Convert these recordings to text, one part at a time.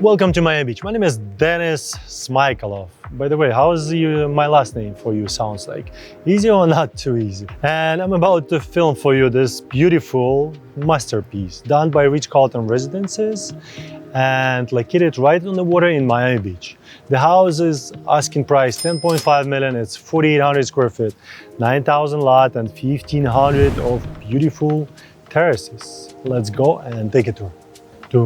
Welcome to Miami Beach. My name is Denis Smykalov. By the way, how's my last name for you sounds like? Easy or not too easy? And I'm about to film for you this beautiful masterpiece done by Ritz-Carlton Residences and located right on the water in Miami Beach. The house is asking price 10.5 million. It's 4,800 square feet, 9,000 lot and 1,500 of beautiful terraces. Let's go and take a tour. Such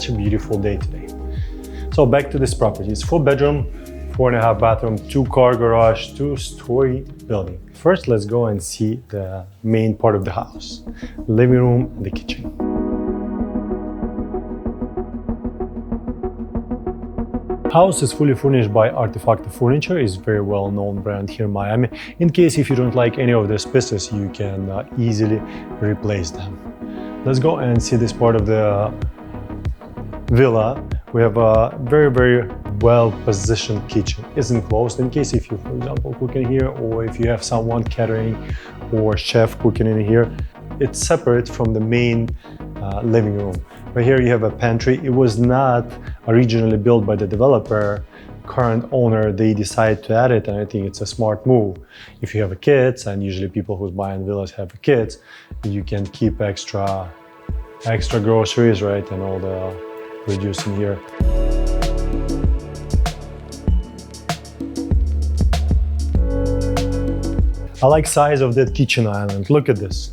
a beautiful day today. So back to this property. It's 4-bedroom, 4.5 bathroom, 2-car garage, 2-story building. First, let's go and see the main part of the house, living room and the kitchen. House is fully furnished by Artifact Furniture. It's a very well-known brand here in Miami. In case if you don't like any of these pieces, you can easily replace them. Let's go and see this part of the villa. We have a very well-positioned kitchen. It's enclosed in case if you, for example, cook in here, or if you have someone catering or chef cooking in here. It's separate from the main living room. Right here you have a pantry. It was not originally built by the developer. Current owner, they decide to add it, and I think it's a smart move. If you have kids, and usually people who's buying villas have kids, you can keep extra groceries, right, and all the reducing here. I like size of that kitchen island. Look at this.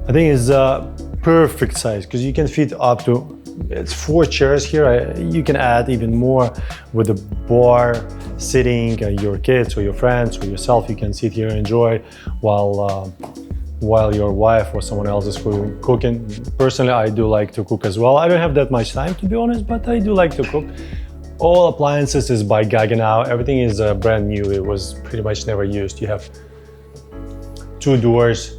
I think it's a perfect size because you can fit up to, it's 4 chairs here. You can add even more with a bar, sitting, your kids or your friends or yourself. You can sit here and enjoy while your wife or someone else is cooking. Personally, I do like to cook as well. I don't have that much time, to be honest, but I do like to cook. All appliances is by Gaggenau. Everything is brand new. It was pretty much never used. You have 2 doors,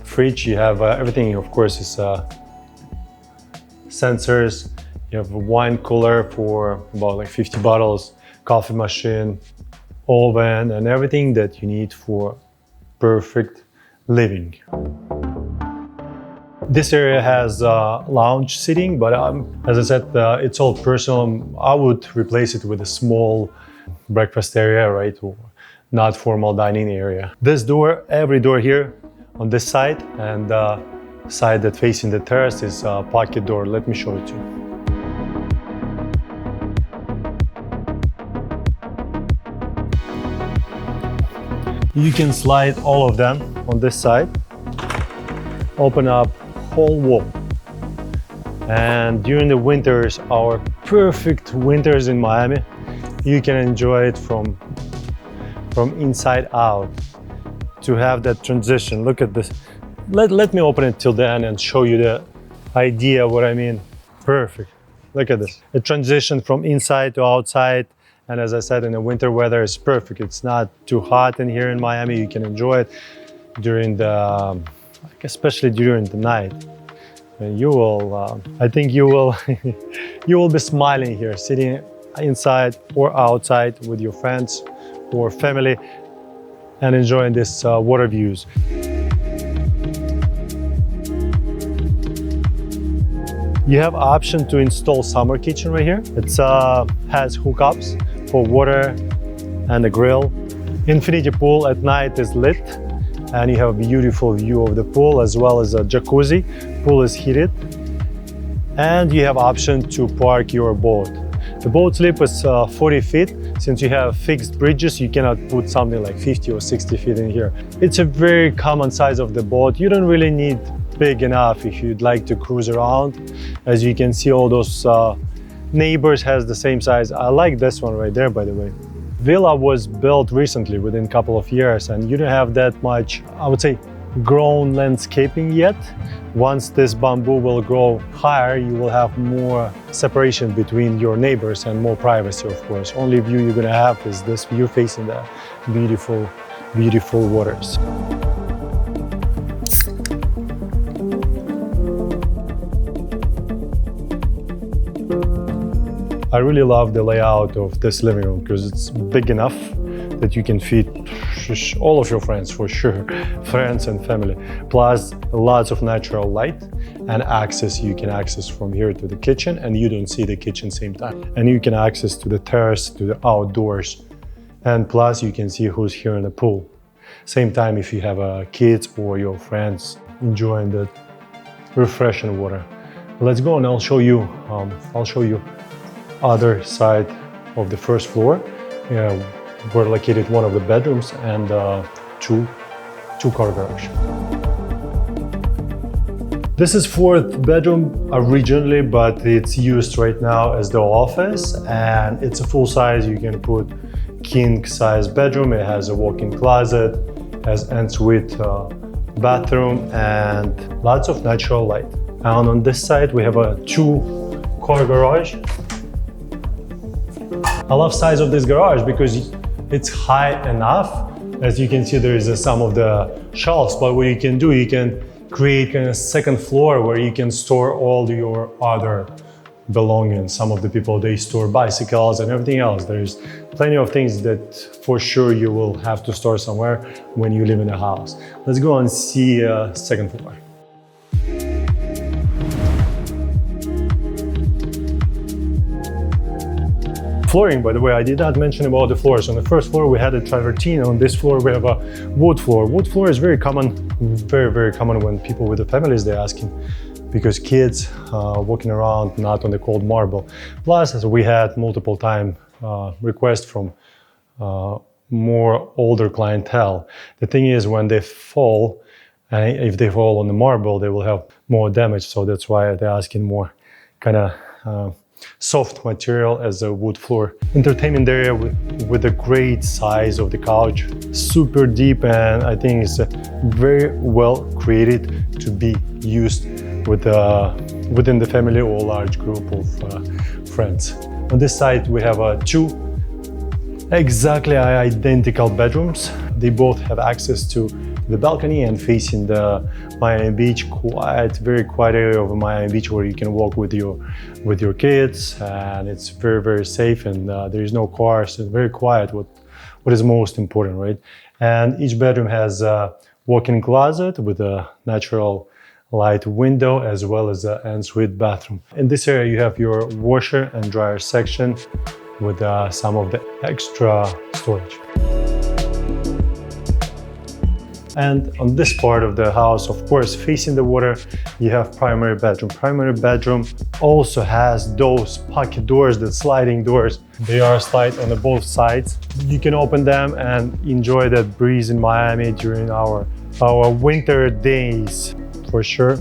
fridge. You have everything, of course, is sensors. You have a wine cooler for about like 50 bottles, coffee machine, oven, and everything that you need for perfect living. This area has lounge seating, but as I said, it's all personal. I would replace it with a small breakfast area, right? Or not formal dining area. This door, every door here on this side and side that facing the terrace is a pocket door. Let me show it to you. You can slide all of them on this side, open up whole wall. And during the winters, our perfect winters in Miami, you can enjoy it from inside out. To have that transition, look at this. Let me open it till the end and show you the idea what I mean. Perfect. Look at this. The transition from inside to outside. And as I said, in the winter weather, it's perfect. It's not too hot in here in Miami. You can enjoy it during the, especially during the night. And you will, I think you will, you will be smiling here, sitting inside or outside with your friends or family and enjoying this water views. You have option to install summer kitchen right here. It has hookups for water and a grill. Infinity pool at night is lit and you have a beautiful view of the pool as well as a jacuzzi. Pool is heated and you have option to park your boat. The boat slip is 40 feet. Since you have fixed bridges, you cannot put something like 50 or 60 feet in here. It's a very common size of the boat. You don't really need big enough if you'd like to cruise around. As you can see, all those neighbors has the same size. I like this one right there, by the way. Villa was built recently within a couple of years and you don't have that much, I would say, grown landscaping yet. Once this bamboo will grow higher, you will have more separation between your neighbors and more privacy, of course. Only view you're gonna have is this view facing the beautiful beautiful waters. I really love the layout of this living room because it's big enough that you can feed all of your friends, for sure, friends and family. Plus lots of natural light and access. You can access from here to the kitchen, and you don't see the kitchen same time. And you can access to the terrace, to the outdoors. And plus you can see who's here in the pool. Same time if you have kids or your friends enjoying the refreshing water. Let's go and I'll show you other side of the first floor. We're located one of the bedrooms and two-car garage. This is fourth bedroom originally, but it's used right now as the office, and it's a full size. You can put king size bedroom. It has a walk-in closet, has ensuite bathroom, and lots of natural light. And on this side we have a two-car garage. I love size of this garage because it's high enough. As you can see, there is some of the shelves, but what you can do, you can create a second floor where you can store all your other belongings. Some of the people, they store bicycles and everything else. There's plenty of things that for sure you will have to store somewhere when you live in a house. Let's go and see second floor. Flooring, by the way, I did not mention about the floors. On the first floor we had a travertine. On this floor we have a wood floor. Wood floor is very common, very common when people with the families, they're asking, because kids walking around not on the cold marble. Plus, as we had multiple time requests from more older clientele. The thing is, when they fall, if they fall on the marble, they will have more damage. So that's why they're asking more kind of soft material as a wood floor. Entertainment area with a great size of the couch, super deep, and I think it's very well created to be used with within the family or a large group of friends. On this side we have two exactly identical bedrooms. They both have access to the balcony and facing the Miami Beach. Very quiet area of Miami Beach where you can walk with your kids, and it's very safe, and there is no cars. It's very quiet. What is most important, right? And each bedroom has a walk-in closet with a natural light window as well as an ensuite bathroom. In this area you have your washer and dryer section with some of the extra storage. And on this part of the house, of course, facing the water, you have primary bedroom. Primary bedroom also has those pocket doors, the sliding doors. They are slide on both sides. You can open them and enjoy that breeze in Miami during our winter days, for sure.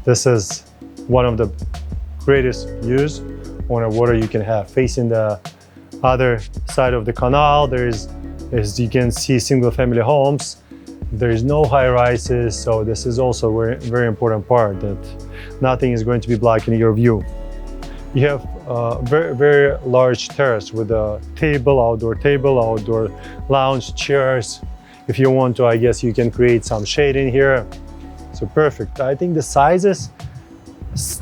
This is one of the greatest views on the water you can have. Facing the other side of the canal, there's, as you can see, single family homes. There is no high rises, so this is also a very important part, that nothing is going to be blocking your view. You have a very large terrace with a table, outdoor lounge, chairs. If you want to, I guess you can create some shade in here. So perfect. I think the sizes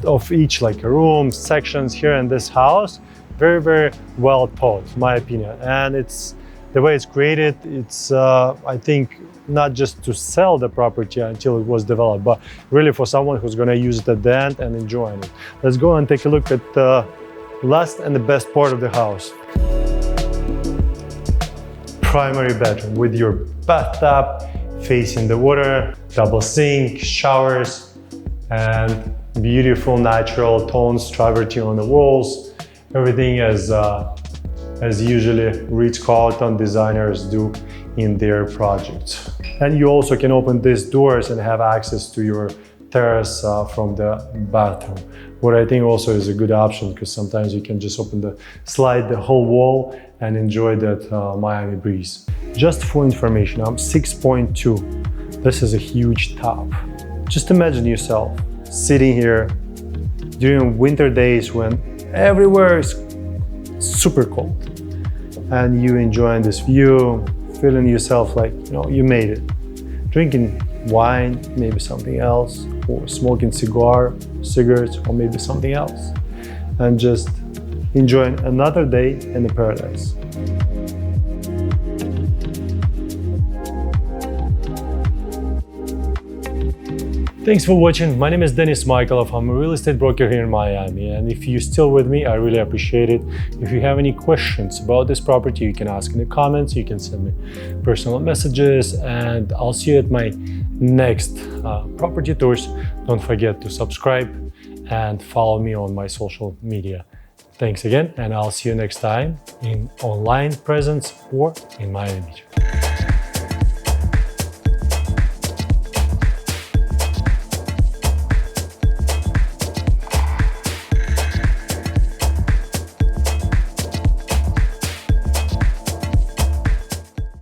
of each, like room sections here in this house, very well thought, in my opinion. And it's the way it's created. It's I think not just to sell the property until it was developed, but really for someone who's going to use it at the end and enjoying it. Let's go and take a look at the last and the best part of the house. Primary bedroom with your bathtub facing the water, double sink, showers, and beautiful natural tones, travertine on the walls. Everything as usually Ritz-Carlton designers do in their projects. And you also can open these doors and have access to your terrace from the bathroom. What I think also is a good option, because sometimes you can just slide the whole wall and enjoy that Miami breeze. Just for information, I'm 6.2. This is a huge top. Just imagine yourself sitting here during winter days when everywhere is super cold, and you enjoying this view, feeling yourself like, you made it. Drinking wine, maybe something else, or smoking cigarettes, or maybe something else. And just enjoying another day in the paradise. Thanks for watching. My name is Denis Smykalov. I'm a real estate broker here in Miami. And if you're still with me, I really appreciate it. If you have any questions about this property, you can ask in the comments. You can send me personal messages. And I'll see you at my next property tours. Don't forget to subscribe and follow me on my social media. Thanks again, and I'll see you next time in online presence or in Miami Beach.